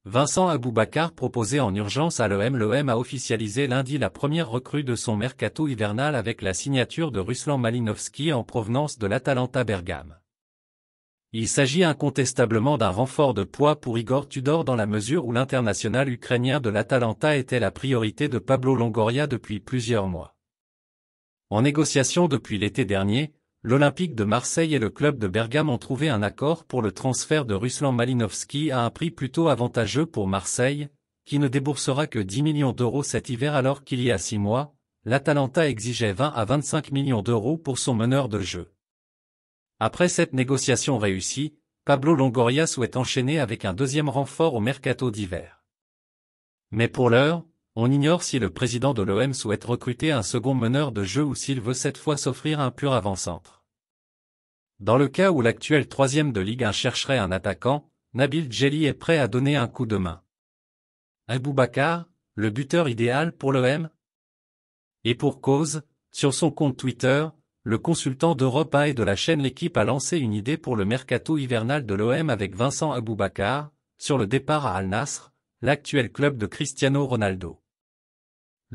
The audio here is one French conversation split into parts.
Vincent Aboubakar proposé en urgence à l'OM. L'OM a officialisé lundi la première recrue de son mercato hivernal avec la signature de Ruslan Malinovski en provenance de l'Atalanta Bergame. Il s'agit incontestablement d'un renfort de poids pour Igor Tudor dans la mesure où l'international ukrainien de l'Atalanta était la priorité de Pablo Longoria depuis plusieurs mois. En négociation depuis l'été dernier, l'Olympique de Marseille et le club de Bergame ont trouvé un accord pour le transfert de Ruslan Malinovski à un prix plutôt avantageux pour Marseille, qui ne déboursera que 10 millions d'euros cet hiver alors qu'il y a 6 mois, l'Atalanta exigeait 20 à 25 millions d'euros pour son meneur de jeu. Après cette négociation réussie, Pablo Longoria souhaite enchaîner avec un deuxième renfort au mercato d'hiver. Mais pour l'heure, on ignore si le président de l'OM souhaite recruter un second meneur de jeu ou s'il veut cette fois s'offrir un pur avant-centre. Dans le cas où l'actuel troisième de Ligue 1 chercherait un attaquant, Nabil Djelli est prêt à donner un coup de main. Aboubakar, le buteur idéal pour l'OM? Et pour cause, sur son compte Twitter, le consultant d'Europe 1 et de la chaîne L'Équipe a lancé une idée pour le mercato hivernal de l'OM avec Vincent Aboubakar, sur le départ à Al Nassr, l'actuel club de Cristiano Ronaldo.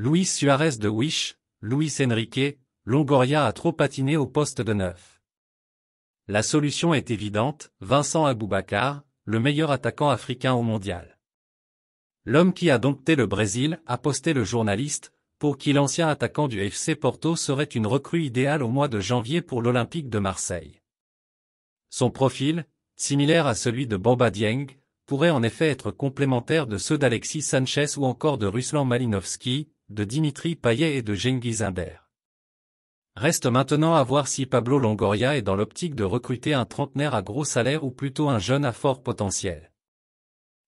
Luis Suarez de Wish, Luis Enrique, Longoria a trop patiné au poste de neuf. La solution est évidente, Vincent Aboubakar, le meilleur attaquant africain au mondial. L'homme qui a dompté le Brésil, a posté le journaliste, pour qui l'ancien attaquant du FC Porto serait une recrue idéale au mois de janvier pour l'Olympique de Marseille. Son profil, similaire à celui de Bamba Dieng, pourrait en effet être complémentaire de ceux d'Alexis Sanchez ou encore de Ruslan Malinovski, de Dimitri Payet et de Cengiz Under. Reste maintenant à voir si Pablo Longoria est dans l'optique de recruter un trentenaire à gros salaire ou plutôt un jeune à fort potentiel.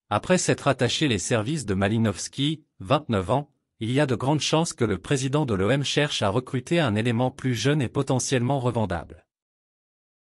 Après s'être attaché les services de Malinovski, 29 ans, il y a de grandes chances que le président de l'OM cherche à recruter un élément plus jeune et potentiellement revendable.